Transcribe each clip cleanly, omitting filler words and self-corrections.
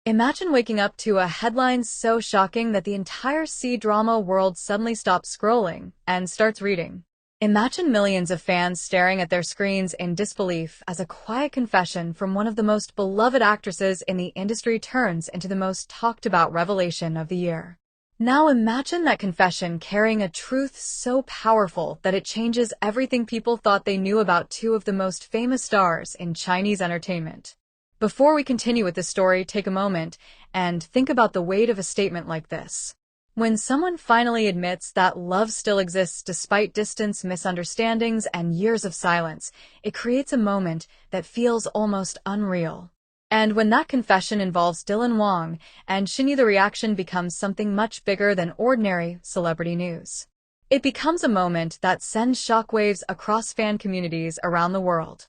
Imagine waking up to a headline so shocking that the entire C-drama world suddenly stops scrolling and starts reading. Imagine millions of fans staring at their screens in disbelief as a quiet confession from one of the most beloved actresses in the industry turns into the most talked-about revelation of the year. Now imagine that confession carrying a truth so powerful that it changes everything people thought they knew about two of the most famous stars in Chinese entertainment. Before we continue with the story, take a moment and think about the weight of a statement like this. When someone finally admits that love still exists despite distance, misunderstandings, and years of silence, it creates a moment that feels almost unreal. And when that confession involves Dylan Wang and Shen Yue, the reaction becomes something much bigger than ordinary celebrity news. It becomes a moment that sends shockwaves across fan communities around the world.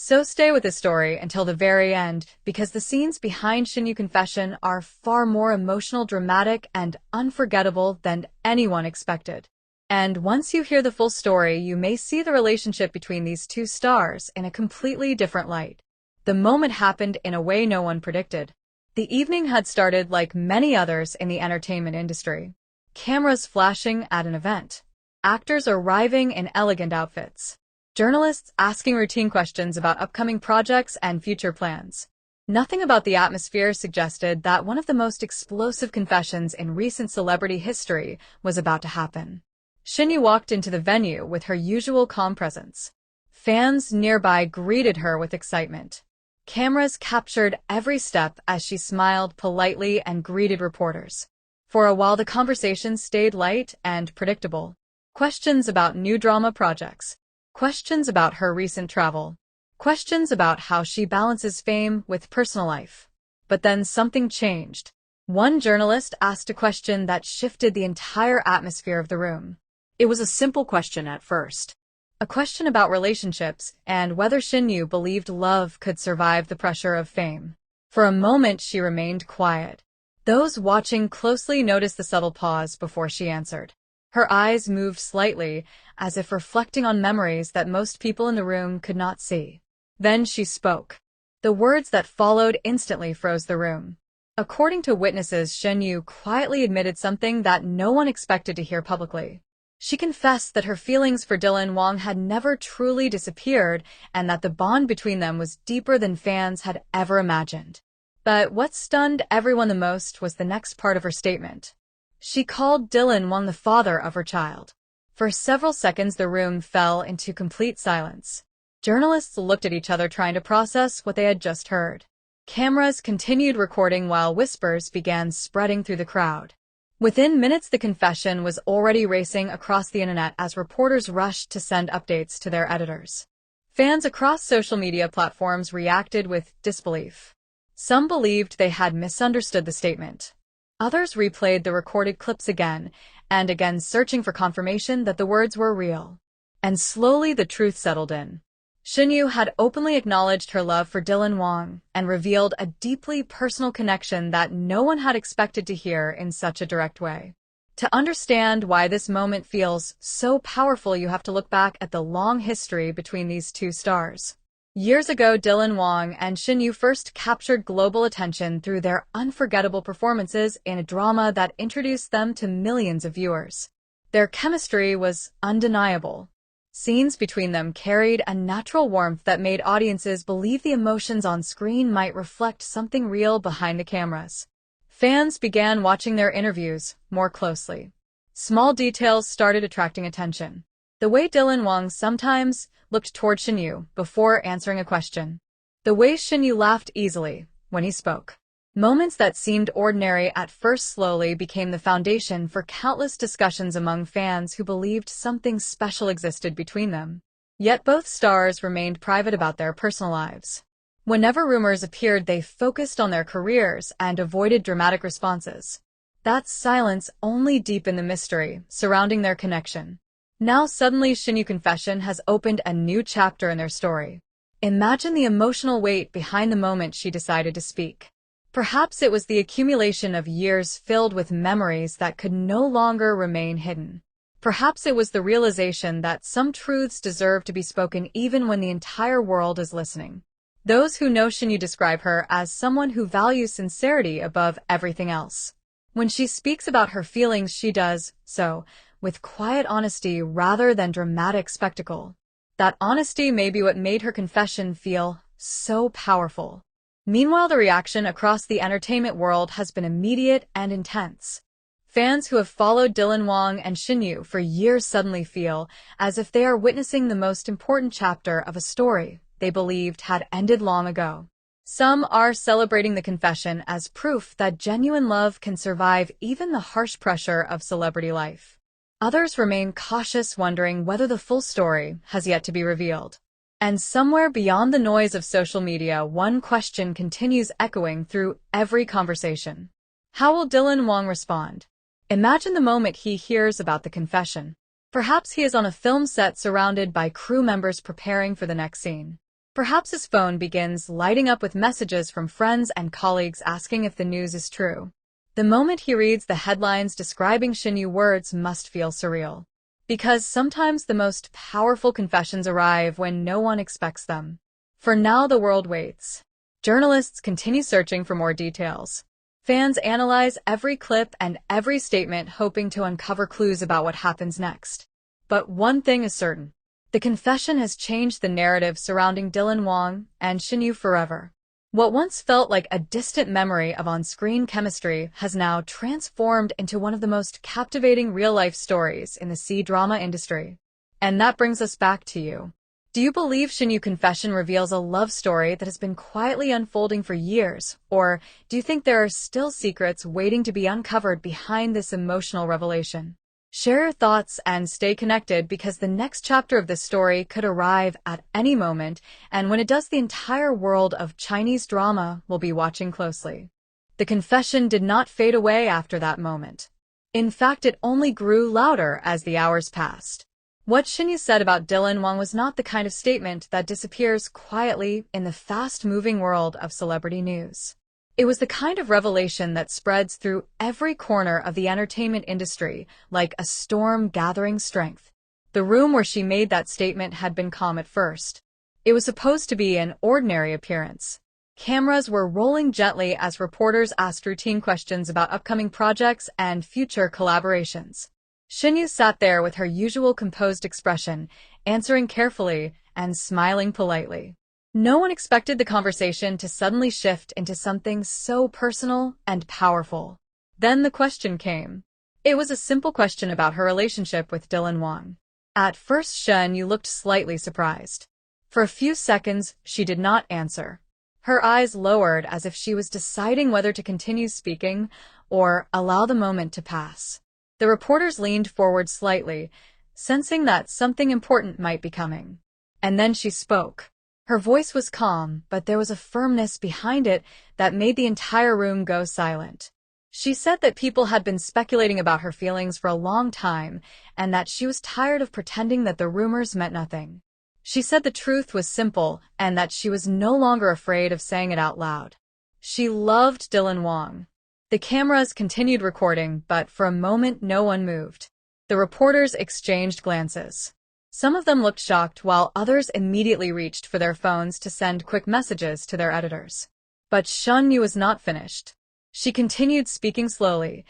So stay with the story until the very end, because the scenes behind Shen Yue's confession are far more emotional, dramatic, and unforgettable than anyone expected. And once you hear the full story, you may see the relationship between these two stars in a completely different light. The moment happened in a way no one predicted. The evening had started like many others in the entertainment industry. Cameras flashing at an event. Actors arriving in elegant outfits. Journalists asking routine questions about upcoming projects and future plans. Nothing about the atmosphere suggested that one of the most explosive confessions in recent celebrity history was about to happen. Shen Yue walked into the venue with her usual calm presence. Fans nearby greeted her with excitement. Cameras captured every step as she smiled politely and greeted reporters. For a while, the conversation stayed light and predictable. Questions about new drama projects. Questions about her recent travel. Questions about how she balances fame with personal life. But then something changed. One journalist asked a question that shifted the entire atmosphere of the room. It was a simple question at first. A question about relationships and whether Shen Yue believed love could survive the pressure of fame. For a moment, she remained quiet. Those watching closely noticed the subtle pause before she answered. Her eyes moved slightly, as if reflecting on memories that most people in the room could not see. Then she spoke. The words that followed instantly froze the room. According to witnesses, Shen Yue quietly admitted something that no one expected to hear publicly. She confessed that her feelings for Dylan Wang had never truly disappeared and that the bond between them was deeper than fans had ever imagined. But what stunned everyone the most was the next part of her statement. She called Dylan Wang the father of her child. For several seconds, the room fell into complete silence. Journalists looked at each other trying to process what they had just heard. Cameras continued recording while whispers began spreading through the crowd. Within minutes, the confession was already racing across the internet as reporters rushed to send updates to their editors. Fans across social media platforms reacted with disbelief. Some believed they had misunderstood the statement. Others replayed the recorded clips again and again, searching for confirmation that the words were real. And slowly the truth settled in. Shen Yue had openly acknowledged her love for Dylan Wang and revealed a deeply personal connection that no one had expected to hear in such a direct way. To understand why this moment feels so powerful, you have to look back at the long history between these two stars. Years ago, Dylan Wang and Shen Yue first captured global attention through their unforgettable performances in a drama that introduced them to millions of viewers. Their chemistry was undeniable. Scenes between them carried a natural warmth that made audiences believe the emotions on screen might reflect something real behind the cameras. Fans began watching their interviews more closely. Small details started attracting attention. The way Dylan Wang sometimes looked toward Shen Yue before answering a question. The way Shen Yue laughed easily when he spoke. Moments that seemed ordinary at first slowly became the foundation for countless discussions among fans who believed something special existed between them. Yet both stars remained private about their personal lives. Whenever rumors appeared, they focused on their careers and avoided dramatic responses. That silence only deepened the mystery surrounding their connection. Now suddenly, Shen Yue's confession has opened a new chapter in their story. Imagine the emotional weight behind the moment she decided to speak. Perhaps it was the accumulation of years filled with memories that could no longer remain hidden. Perhaps it was the realization that some truths deserve to be spoken even when the entire world is listening. Those who know Shen Yue describe her as someone who values sincerity above everything else. When she speaks about her feelings, she does so with quiet honesty rather than dramatic spectacle. That honesty may be what made her confession feel so powerful. Meanwhile, the reaction across the entertainment world has been immediate and intense. Fans who have followed Dylan Wang and Shen Yue for years suddenly feel as if they are witnessing the most important chapter of a story they believed had ended long ago. Some are celebrating the confession as proof that genuine love can survive even the harsh pressure of celebrity life. Others remain cautious, wondering whether the full story has yet to be revealed. And somewhere beyond the noise of social media, one question continues echoing through every conversation. How will Dylan Wang respond? Imagine the moment he hears about the confession. Perhaps he is on a film set surrounded by crew members preparing for the next scene. Perhaps his phone begins lighting up with messages from friends and colleagues asking if the news is true. The moment he reads the headlines describing Shen Yue, words must feel surreal. Because sometimes the most powerful confessions arrive when no one expects them. For now, the world waits. Journalists continue searching for more details. Fans analyze every clip and every statement, hoping to uncover clues about what happens next. But one thing is certain. The confession has changed the narrative surrounding Dylan Wang and Shen Yue forever. What once felt like a distant memory of on-screen chemistry has now transformed into one of the most captivating real-life stories in the cdrama industry. And that brings us back to you. Do you believe Shen Yue confession reveals a love story that has been quietly unfolding for years, or do you think there are still secrets waiting to be uncovered behind this emotional revelation? Share your thoughts and stay connected, because the next chapter of this story could arrive at any moment, and when it does, the entire world of Chinese drama will be watching closely. The confession did not fade away after that moment. In fact, it only grew louder as the hours passed. What Shen Yue said about Dylan Wang was not the kind of statement that disappears quietly in the fast-moving world of celebrity news. It was the kind of revelation that spreads through every corner of the entertainment industry like a storm gathering strength. The room where she made that statement had been calm at first. It was supposed to be an ordinary appearance. Cameras were rolling gently as reporters asked routine questions about upcoming projects and future collaborations. Shen Yue sat there with her usual composed expression, answering carefully and smiling politely. No one expected the conversation to suddenly shift into something so personal and powerful. Then the question came. It was a simple question about her relationship with Dylan Wang. At first, Shen Yue looked slightly surprised. For a few seconds, she did not answer. Her eyes lowered as if she was deciding whether to continue speaking or allow the moment to pass. The reporters leaned forward slightly, sensing that something important might be coming. And then she spoke. Her voice was calm, but there was a firmness behind it that made the entire room go silent. She said that people had been speculating about her feelings for a long time, and that she was tired of pretending that the rumors meant nothing. She said the truth was simple, and that she was no longer afraid of saying it out loud. She loved Dylan Wang. The cameras continued recording, but for a moment no one moved. The reporters exchanged glances. Some of them looked shocked, while others immediately reached for their phones to send quick messages to their editors. But Shen Yue was not finished. She continued speaking slowly,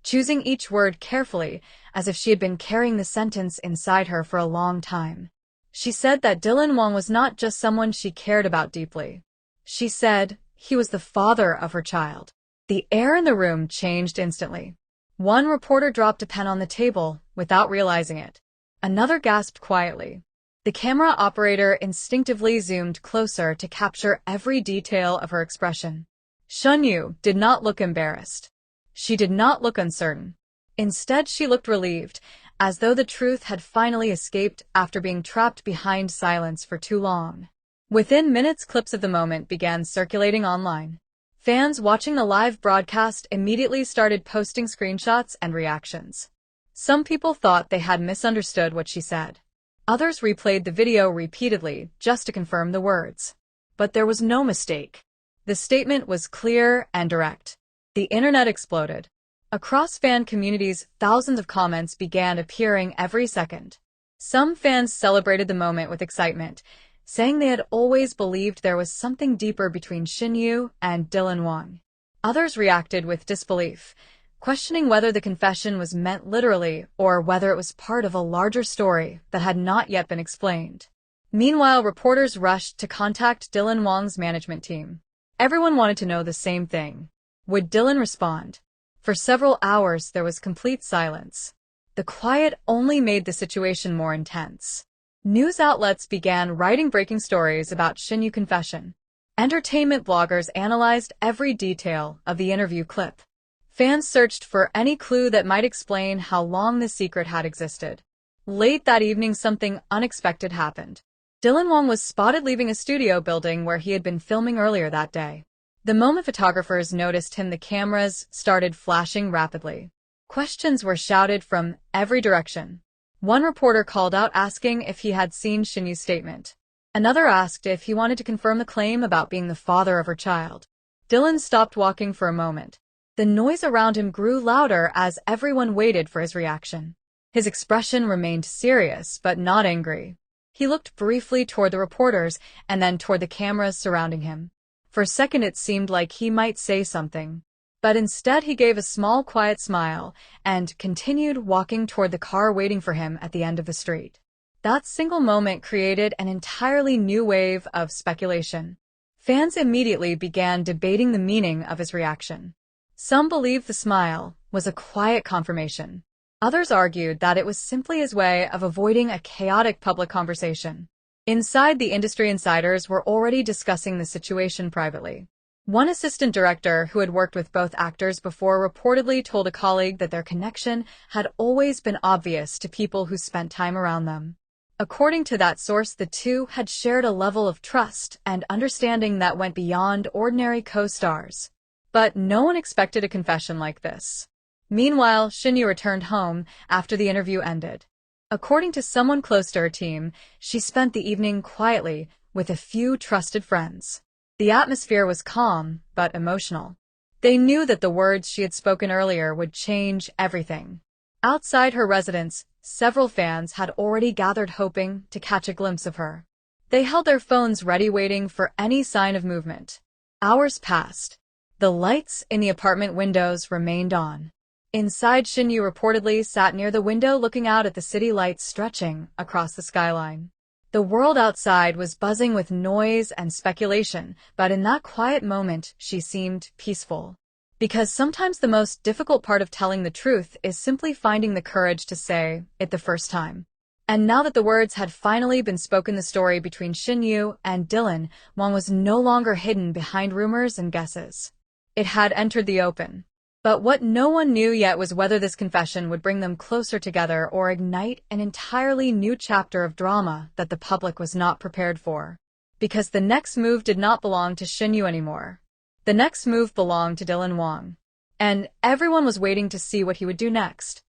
choosing each word carefully, as if she had been carrying the sentence inside her for a long time. She said that Dylan Wang was not just someone she cared about deeply. She said he was the father of her child. The air in the room changed instantly. One reporter dropped a pen on the table without realizing it. Another gasped quietly. The camera operator instinctively zoomed closer to capture every detail of her expression. Shen Yue did not look embarrassed. She did not look uncertain. Instead, she looked relieved, as though the truth had finally escaped after being trapped behind silence for too long. Within minutes, clips of the moment began circulating online. Fans watching the live broadcast immediately started posting screenshots and reactions. Some people thought they had misunderstood what she said. Others replayed the video repeatedly just to confirm the words. But there was no mistake. The statement was clear and direct. The internet exploded. Across fan communities, thousands of comments began appearing every second. Some fans celebrated the moment with excitement, saying they had always believed there was something deeper between Shen Yue and Dylan Wang. Others reacted with disbelief, questioning whether the confession was meant literally or whether it was part of a larger story that had not yet been explained. Meanwhile, reporters rushed to contact Dylan Wang's management team. Everyone wanted to know the same thing. Would Dylan respond? For several hours, there was complete silence. The quiet only made the situation more intense. News outlets began writing breaking stories about Shen Yue's confession. Entertainment bloggers analyzed every detail of the interview clip. Fans searched for any clue that might explain how long the secret had existed. Late that evening, something unexpected happened. Dylan Wang was spotted leaving a studio building where he had been filming earlier that day. The moment photographers noticed him, the cameras started flashing rapidly. Questions were shouted from every direction. One reporter called out asking if he had seen Shen Yue's statement. Another asked if he wanted to confirm the claim about being the father of her child. Dylan stopped walking for a moment. The noise around him grew louder as everyone waited for his reaction. His expression remained serious but not angry. He looked briefly toward the reporters and then toward the cameras surrounding him. For a second it seemed like he might say something. But instead he gave a small, quiet smile and continued walking toward the car waiting for him at the end of the street. That single moment created an entirely new wave of speculation. Fans immediately began debating the meaning of his reaction. Some believed the smile was a quiet confirmation. Others argued that it was simply his way of avoiding a chaotic public conversation. Inside, the industry insiders were already discussing the situation privately. One assistant director who had worked with both actors before reportedly told a colleague that their connection had always been obvious to people who spent time around them. According to that source, the two had shared a level of trust and understanding that went beyond ordinary co-stars. But no one expected a confession like this. Meanwhile, Shen Yue returned home after the interview ended. According to someone close to her team, she spent the evening quietly with a few trusted friends. The atmosphere was calm but emotional. They knew that the words she had spoken earlier would change everything. Outside her residence, several fans had already gathered hoping to catch a glimpse of her. They held their phones ready, waiting for any sign of movement. Hours passed. The lights in the apartment windows remained on. Inside, Shen Yue reportedly sat near the window looking out at the city lights stretching across the skyline. The world outside was buzzing with noise and speculation, but in that quiet moment, she seemed peaceful. Because sometimes the most difficult part of telling the truth is simply finding the courage to say it the first time. And now that the words had finally been spoken, the story between Shen Yue and Dylan Wang was no longer hidden behind rumors and guesses. It had entered the open. But what no one knew yet was whether this confession would bring them closer together or ignite an entirely new chapter of drama that the public was not prepared for. Because the next move did not belong to Shen Yue anymore. The next move belonged to Dylan Wang. And everyone was waiting to see what he would do next.